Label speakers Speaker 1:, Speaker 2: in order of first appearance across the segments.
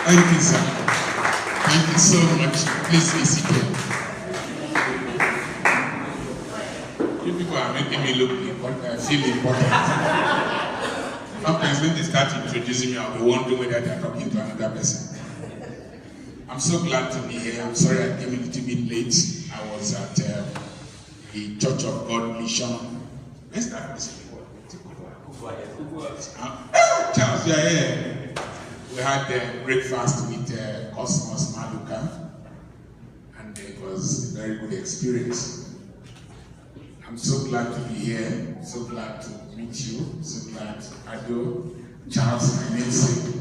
Speaker 1: Thank you, sir. Thank you so much. Please be seated. You people are making me look important. I feel important. Sometimes when they start introducing me, I'll be wondering whether they're talking to another person. I'm so glad to be here. I'm sorry I came a little bit late. I was at the Church of God Mission. Where's that person? Charles, you are here. We had breakfast with Cosmos Maluka, and it was a very good experience. I'm so glad to be here, so glad to meet you, so glad Ado, Charles, my namesake,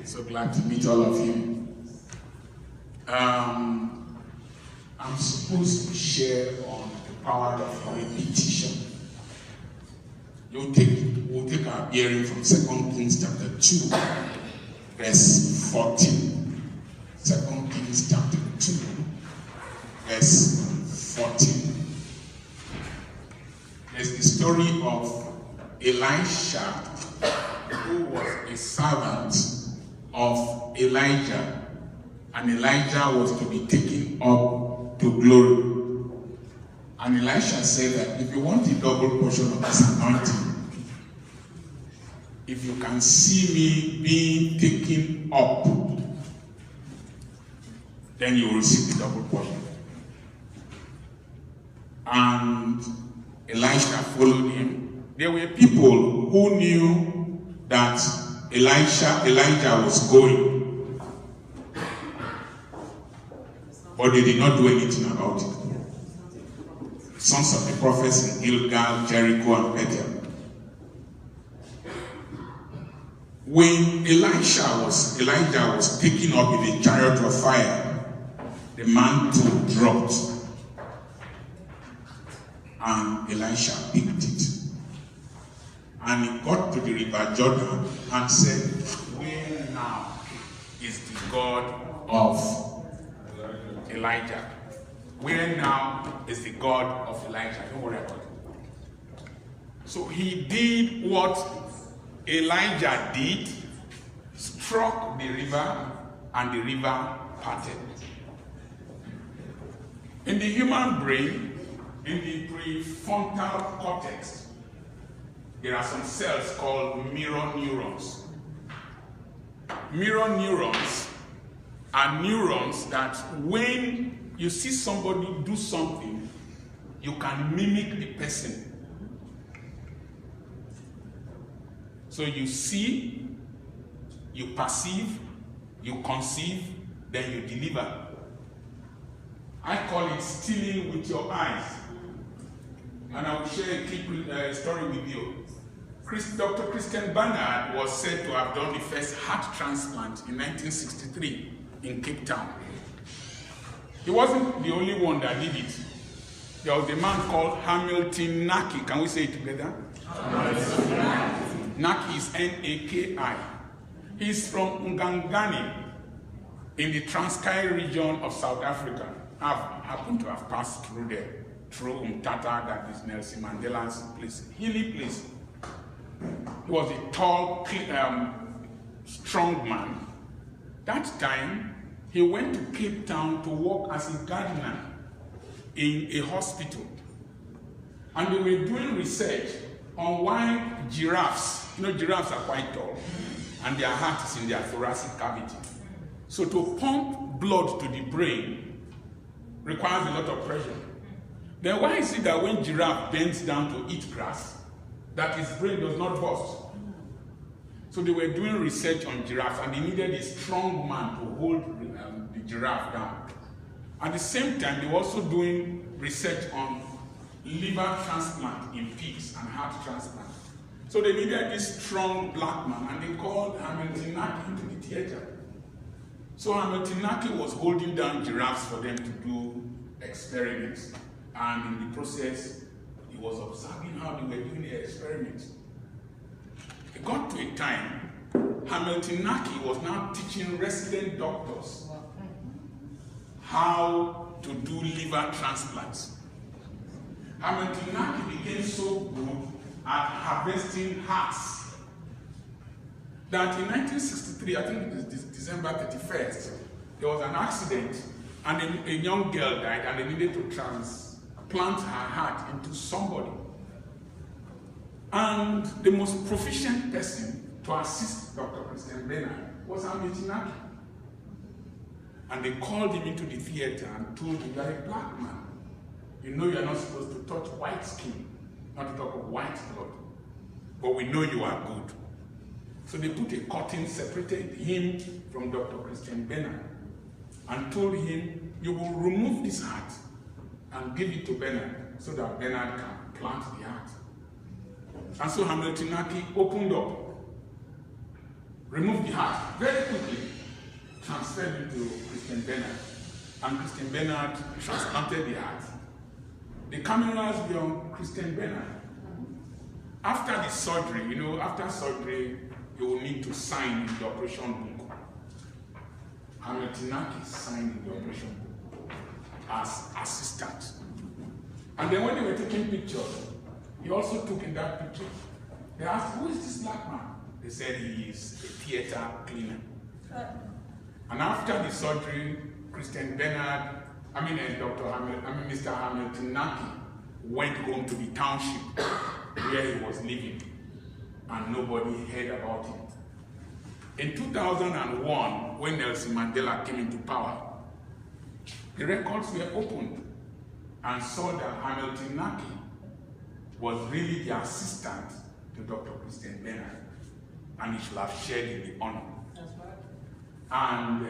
Speaker 1: so glad to meet all of you. I'm supposed to share on the power of repetition. We'll take our bearing from 2 Kings chapter 2. Verse 14. 2 Kings chapter 2, verse 14. There's the story of Elisha, who was a servant of Elijah, and Elijah was to be taken up to glory. And Elisha said that if you want a double portion of this anointing, if you can see me being taken up, then you will receive the double portion. And Elisha followed him. There were people who knew that Elijah was going, but they did not do anything about it. Sons of the prophets in Gilgal, Jericho, and Bethel. When Elijah was taken up in a chariot of fire, the mantle dropped, and Elisha picked it. And he got to the river Jordan and said, "Where now is the God of Elijah? Where now is the God of Elijah?" Don't worry about it. So he did what Elijah did, struck the river, and the river parted. In the human brain, in the prefrontal cortex, there are some cells called mirror neurons. Mirror neurons are neurons that when you see somebody do something, you can mimic the person. So you see, you perceive, you conceive, then you deliver. I call it stealing with your eyes. And I will share a quick story with you. Dr. Christian Barnard was said to have done the first heart transplant in 1963 in Cape Town. He wasn't the only one that did it. There was a man called Hamilton Naki. Can we say it together? Naki is N-A-K-I. He's from Ngangani in the Transkei region of South Africa. I've happened to have passed through there, through Umtata, that is Nelson Mandela's place, hilly place. He was a tall, strong man. That time, he went to Cape Town to work as a gardener in a hospital. And they were doing research on why giraffes, giraffes are quite tall, and their heart is in their thoracic cavity. So to pump blood to the brain requires a lot of pressure. Then why is it that when giraffe bends down to eat grass, that his brain does not burst? So they were doing research on giraffes, and they needed a strong man to hold the giraffe down. At the same time, they were also doing research on liver transplant in pigs and heart transplant. So they needed this strong black man, and they called Hamilton Naki into the theater. So Hamilton Naki was holding down giraffes for them to do experiments. And in the process, he was observing how they were doing the experiments. It got to a time, Hamilton Naki was now teaching resident doctors how to do liver transplants. Hamilton Naki became so good at harvesting hearts. That in 1963, I think it is December 31st, there was an accident and a young girl died and they needed to transplant her heart into somebody. And the most proficient person to assist Dr. Christian Bernard was Ametinaki. And they called him into the theater and told him, "You are a black man. You know you are not supposed to touch white skin, not to talk of white blood. But we know you are good." So they put a curtain, separated him from Dr. Christian Bernard, and told him, "You will remove this heart and give it to Bernard so that Bernard can plant the heart." And so Hamiltonaki opened up, removed the heart very quickly, transferred it to Christian Bernard, and Christian Bernard transplanted the heart. The cameras were on Christian Bernard. After the surgery, after surgery, you will need to sign in the operation book. Hamiltonaki signed in the operation book as assistant. And then when they were taking pictures, he also took in that picture. They asked, "Who is this black man?" They said he is a theater cleaner. And after the surgery, Christian Bernard, Mr. Hamiltonaki went home to the township where he was living, and nobody heard about it. In 2001, when Nelson Mandela came into power, the records were opened and saw that Hamiltonaki was really the assistant to Dr. Christian Bernard, and he should have shared in the honor. That's right. And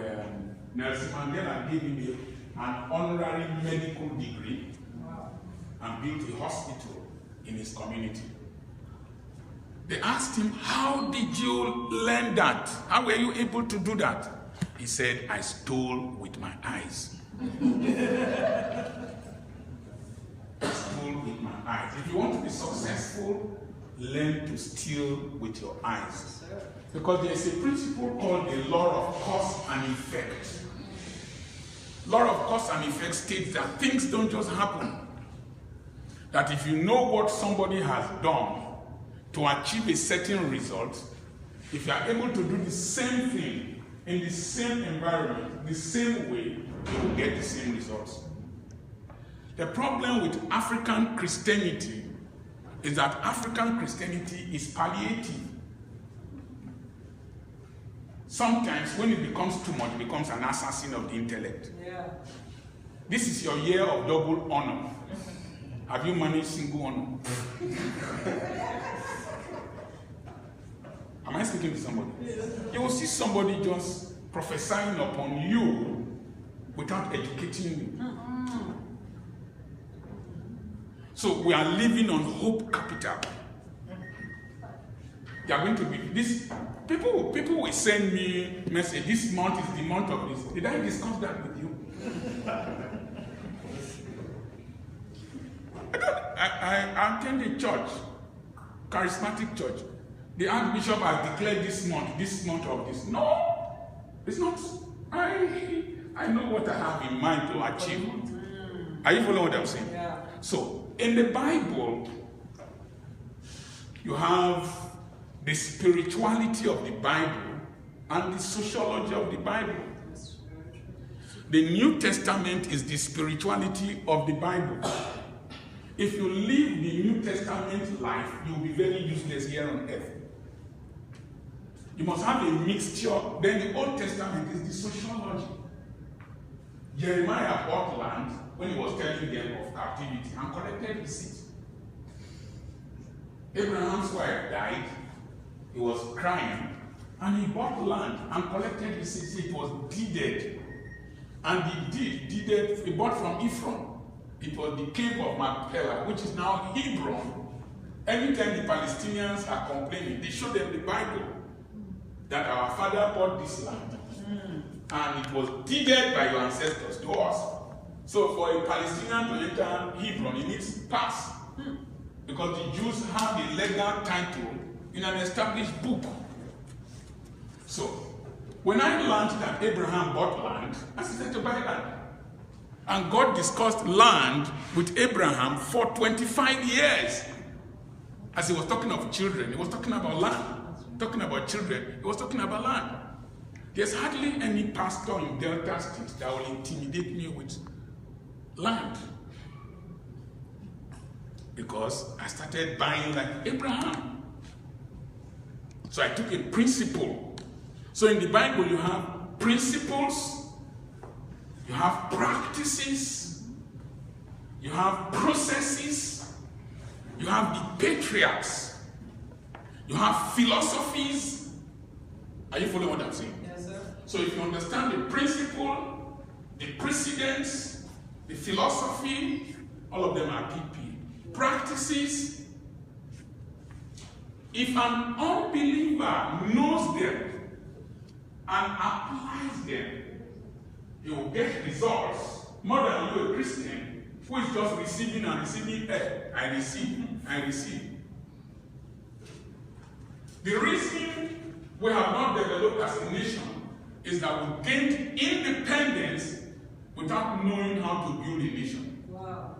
Speaker 1: Nelson Mandela gave him an honorary medical degree and built a hospital in his community. They asked him, "How did you learn that? How were you able to do that?" He said, "I stole with my eyes." I stole with my eyes. If you want to be successful, learn to steal with your eyes. Because there is a principle called the law of cause and effect. Law of cause and effect states that things don't just happen. That if you know what somebody has done to achieve a certain result, if you are able to do the same thing in the same environment, the same way, you will get the same results. The problem with African Christianity is that African Christianity is palliative. Sometimes when it becomes too much, it becomes an assassin of the intellect. Yeah. This is your year of double honor. Have you managed single honor? Am I speaking to somebody? Yeah. You will see somebody just prophesying upon you without educating you. So we are living on hope capital. They are going to be this. People will send me message. This month is the month of this. Did I discuss that with you? I attend a church, charismatic church. The Archbishop has declared this month of this. No, it's not. I know what I have in mind to achieve. Are you following what I'm saying? Yeah. So in the Bible, you have the spirituality of the Bible and the sociology of the Bible. The New Testament is the spirituality of the Bible. If you live the New Testament life, you will be very useless here on earth. You must have a mixture. Then the Old Testament is the sociology. Jeremiah bought land when he was telling them of captivity and collected receipts. Abraham's wife died. He was crying, and he bought land and collected receipts. It was deeded. And he bought from Ephraim. It was the cave of Machpelah, which is now Hebron. Anytime the Palestinians are complaining, they show them the Bible that our father bought this land. And it was deeded by your ancestors to us. So for a Palestinian to enter Hebron, he needs pass. Because the Jews have the legal title in an established book. So when I learned that Abraham bought land, I said to buy land. And God discussed land with Abraham for 25 years. As he was talking of children, he was talking about land. Talking about children, he was talking about land. There's hardly any pastor in Delta State that will intimidate me with land. Because I started buying like Abraham. So I took a principle. So in the Bible you have principles, you have practices, you have processes, you have the patriarchs, you have philosophies. Are you following what I'm saying?
Speaker 2: Yes, sir.
Speaker 1: So if you understand the principle, the precedents, the philosophy, all of them are PP. Practices, if an unbeliever knows them and applies them, he will get results more than you, a Christian, who is just receiving and receiving. I receive. The reason we have not developed as a nation is that we gained independence without knowing how to build a nation.
Speaker 2: Wow.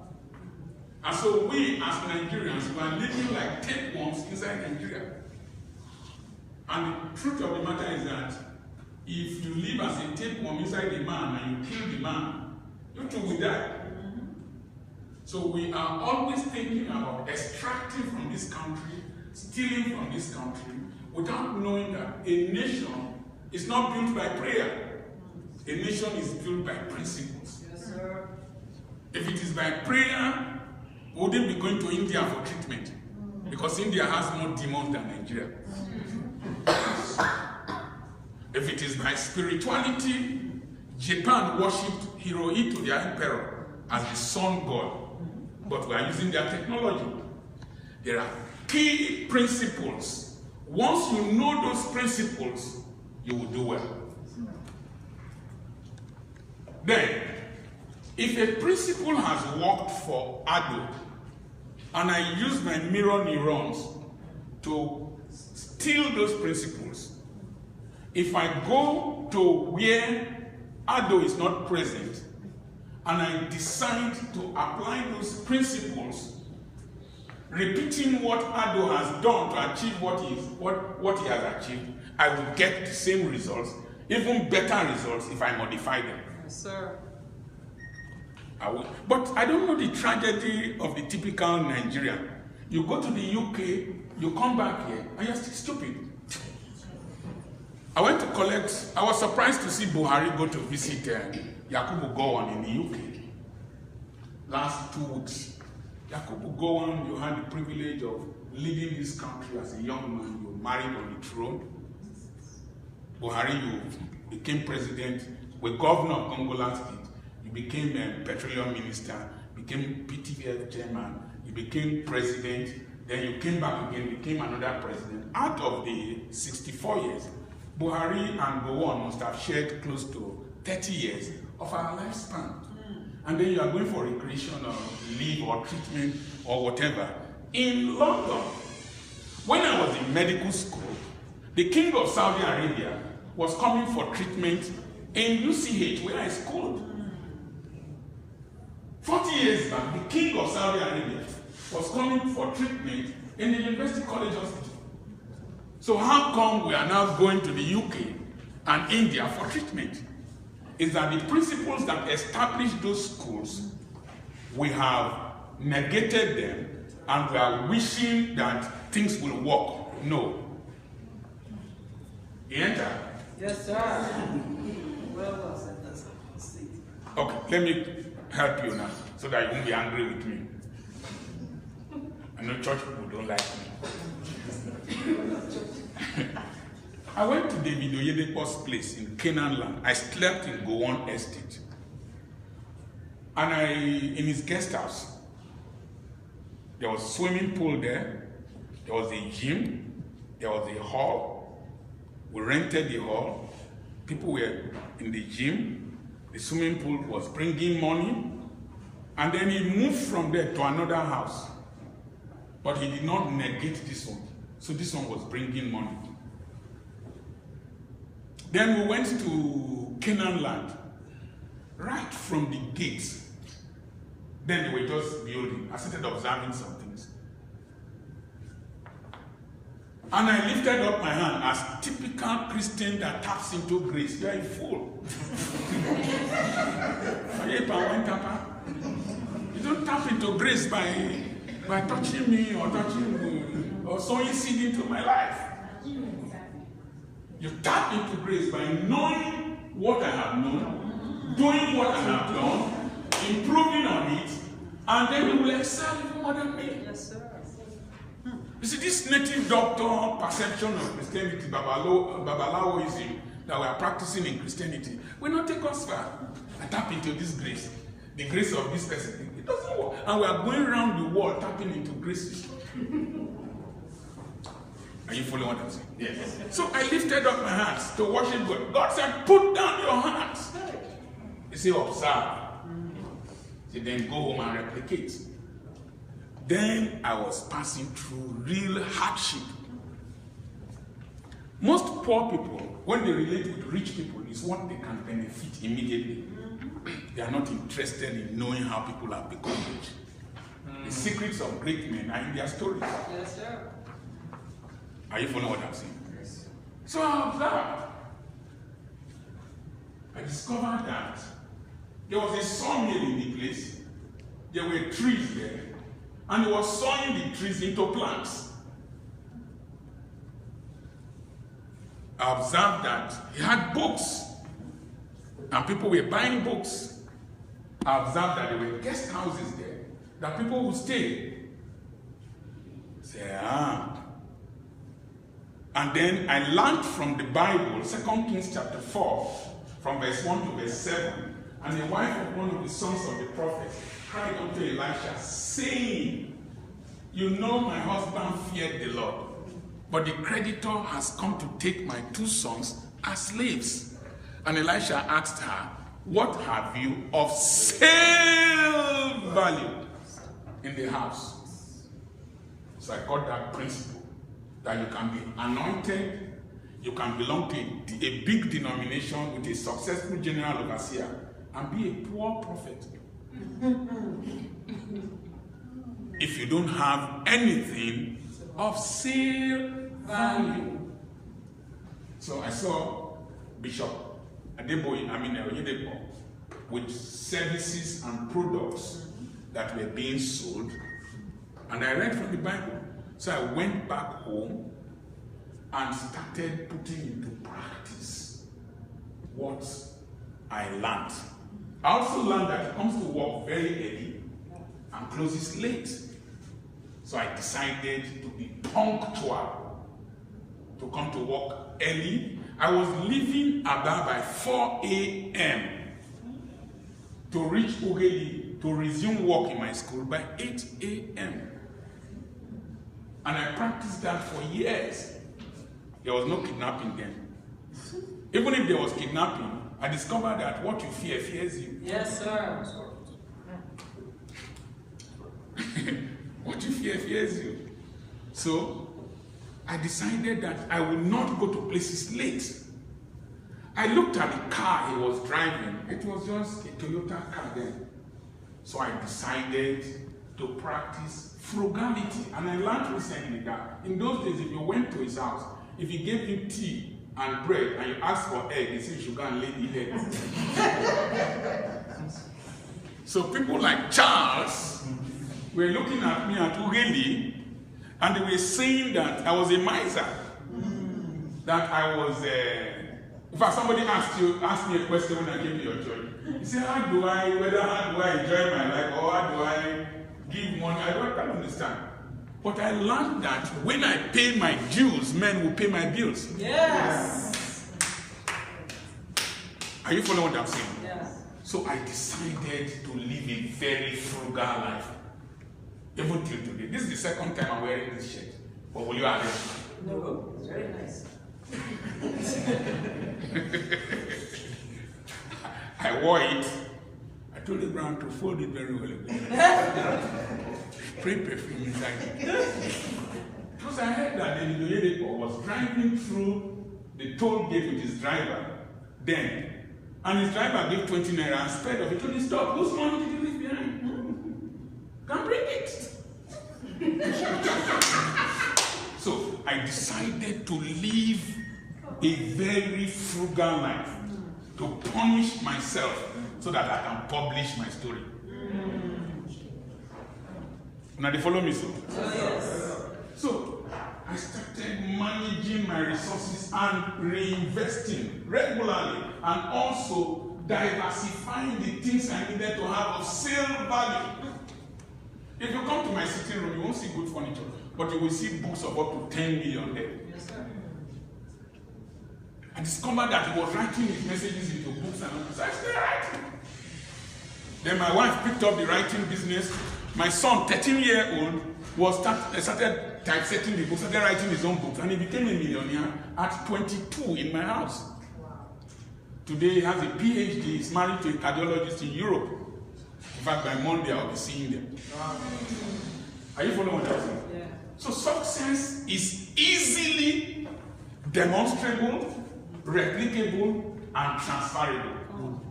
Speaker 1: And so we, as Nigerians, we are living like tapeworms inside Nigeria. And the truth of the matter is that if you live as a tapeworm inside a man and you kill the man, you too will die. So we are always thinking about extracting from this country, stealing from this country, without knowing that a nation is not built by prayer. A nation is built by principles.
Speaker 2: Yes, sir. If
Speaker 1: it is by prayer, we wouldn't be going to India for treatment. Because India has more demons than Nigeria. If it is by spirituality, Japan worshipped Hirohito, their emperor, as the sun god. But we are using their technology. There are key principles. Once you know those principles, you will do well. Then, if a principle has worked for adult, and I use my mirror neurons to steal those principles, if I go to where Ado is not present, and I decide to apply those principles, repeating what Ado has done to achieve what he has achieved, I will get the same results, even better results if I modify them.
Speaker 2: Yes, sir.
Speaker 1: But I don't know the tragedy of the typical Nigerian. You go to the UK, you come back here, and you're still stupid. I went to collect, I was surprised to see Bhari go to visit Yakubu Gowon in the UK. Last 2 weeks. Yakubu Gowon, you had the privilege of leading this country as a young man. You married on the throne. Buhari, you became president, with governor of Gongola State. You became a petroleum minister, became PTVF chairman, you became president, then you came back again, became another president. Out of the 64 years, Buhari and Gowon must have shared close to 30 years of our lifespan. And then you are going for recreation or leave or treatment or whatever. In London, when I was in medical school, the king of Saudi Arabia was coming for treatment in UCH where I schooled. 40 years back, the king of Saudi Arabia was coming for treatment in the University College Hospital. So how come we are now going to the UK and India for treatment? Is that the principles that established those schools, we have negated them and we are wishing that things will work. No. You enter?
Speaker 2: Yes, sir. Well said.
Speaker 1: Okay, let me help you now so that you won't be angry with me. I know church people don't like me. I went to David Oyedepo's place in Canaan land. I slept in Gowon Estate. And in his guest house, there was a swimming pool there, there was a gym, there was a hall. We rented the hall. People were in the gym. The swimming pool was bringing money. And then he moved from there to another house. But he did not negate this one. So this one was bringing money. Then we went to Canaan land, right from the gates. Then they were just building. I started observing some things. And I lifted up my hand as typical Christian that taps into grace. You are a fool. You don't tap into grace by touching me or sowing seed into my life. You tap into grace by knowing what I have known, doing what I have done, improving on it, and then you will excel even more than me.
Speaker 2: Yes, sir.
Speaker 1: You see, this native doctor perception of Christianity, Babalawoism, that we are practicing in Christianity, will not take us far. I tap into this grace, the grace of this person. It doesn't work. And we are going around the world tapping into graces. Are you following what I'm saying? Yes. So I lifted up my hands to worship God. God said, put down your hands. He said, observe. He said, then go home and replicate. Then I was passing through real hardship. Most poor people, when they relate with rich people, is what they can benefit immediately. They are not interested in knowing how people have become rich. The secrets of great men are in their stories.
Speaker 2: Yes, sir.
Speaker 1: Are you following what I'm saying?
Speaker 2: Yes.
Speaker 1: So I observed. I discovered that there was a sawmill in the place. There were trees there. And he was sawing the trees into plants. I observed that he had books. And people were buying books. I observed that there were guest houses there that people would stay. Say, And then I learned from the Bible, 2 Kings chapter 4, from verse 1 to verse 7. And the wife of one of the sons of the prophet cried unto Elisha, saying, you know my husband feared the Lord, but the creditor has come to take my 2 sons as slaves. And Elisha asked her, what have you of sale value in the house? So I got that principle, that you can be anointed, you can belong to a big denomination with a successful general overseer, and be a poor prophet. If you don't have anything of sale value. So I saw Bishop Oyedepo with services and products that were being sold, and I read from the Bible. So I went back home and started putting into practice what I learned. I also learned that it comes to work very early and closes late. So I decided to be punctual, to come to work early. I was leaving Aba by 4 a.m. to reach Ugeli to resume work in my school by 8 a.m. And I practiced that for years. There was no kidnapping then. Even if there was kidnapping, I discovered that what you fear fears you.
Speaker 2: Yes, sir.
Speaker 1: What you fear fears you. So I decided that I would not go to places late. I looked at the car he was driving. It was just a Toyota car then. So I decided to practice frugality. And I learned recently that in those days, if you went to his house, if he gave you tea and bread and you asked for egg, he said you should go and lay the egg. So people like Charles were looking at me at Ugeli, and they were saying that I was a miser. That I was in fact, somebody asked me a question when I came to your church. He said, how do I enjoy my life, or how do I give money? I can't understand. But I learned that when I pay my dues, men will pay my bills.
Speaker 2: Yes.
Speaker 1: Are you following what I'm saying?
Speaker 2: Yes.
Speaker 1: So I decided to live a very frugal life. Even till today. This is the second time I'm wearing this shirt. But will you add it?
Speaker 2: No, it's very nice.
Speaker 1: I wore it. I told Abraham to fold it very well. Spray perfume inside it. Because I heard that the Oyedepo was driving through the toll gate with his driver then. And his driver gave 20 naira and sped off. He told him, stop, whose money did you leave behind? Come bring it. So I decided to live a very frugal life to punish myself so that I can publish my story. Now they follow me, so?
Speaker 2: Yes.
Speaker 1: So I started managing my resources and reinvesting regularly, and also diversifying the things I needed to have of sale value. If you come to my sitting room, you won't see good furniture, but you will see books of up to 10 million there.
Speaker 2: Yes, sir.
Speaker 1: I discovered that he was writing his messages into books and all. So I started writing. Then my wife picked up the writing business. My son, 13-year-old, started typesetting the books, started writing his own books, and he became a millionaire at 22 in my house. Today he has a PhD, he's married to a cardiologist in Europe. In fact, by Monday I'll be seeing them. Are you following what I'm saying?
Speaker 2: Yeah.
Speaker 1: So success is easily demonstrable, replicable, and transferable.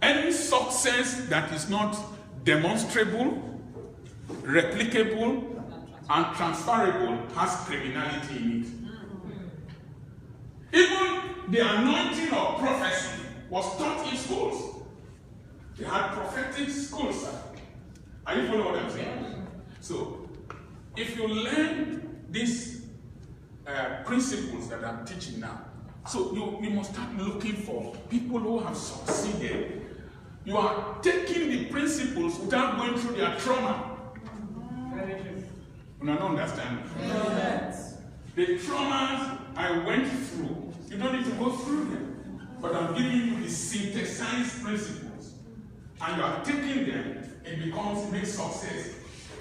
Speaker 1: Any success that is not demonstrable, replicable, and transferable has criminality in it. Even the anointing of prophecy was taught in schools. They had prophetic schools. Are you following what I'm saying? So, if you learn these principles that I'm teaching now, so you must start looking for people who have succeeded. You are taking the principles without going through their trauma.
Speaker 2: Very true.
Speaker 1: You don't understand.
Speaker 2: Yes.
Speaker 1: The traumas I went through, you don't need to go through them. But I'm giving you the synthesized principles. And you are taking them, it makes success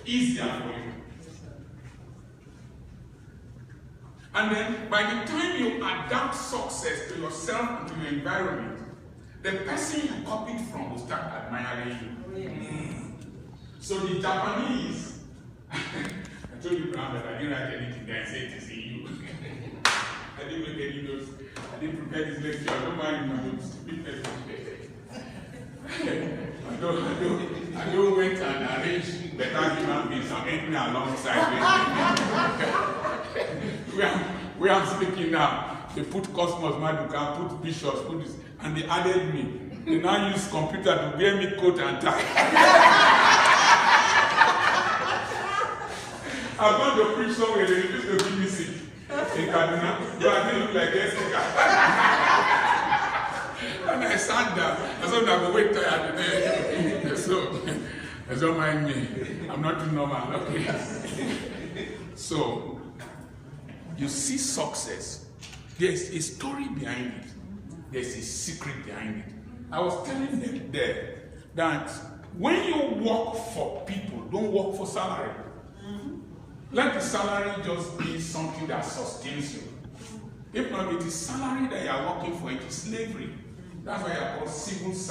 Speaker 1: easier for you. And then by the time you adapt success to yourself and to your environment, the person you copied from will start admiring you.
Speaker 2: Yes.
Speaker 1: So the Japanese, I told you, Brown, that I didn't write anything there. I said it is in you. I didn't make any notes. I didn't prepare this lecture. I don't mind my notes. I don't wait and arrange better human beings and enter alongside with where I'm speaking now. They put Cosmos Maduka, put bishops, put this, and they added me. They now use computer to wear me coat and tie. I've gone to preach somewhere, they refuse to give me seat in Kaduna, but I didn't look like Jessica. And I sat down. I said, I'm going to wait tired today. So, don't mind me. I'm not too normal, okay? So, you see success. There's a story behind it. There's a secret behind it. I was telling them there that when you work for people, don't work for salary. Let the salary just be something that sustains you. If not, it is salary that you are working for, it is slavery. That's why you are called civil servant.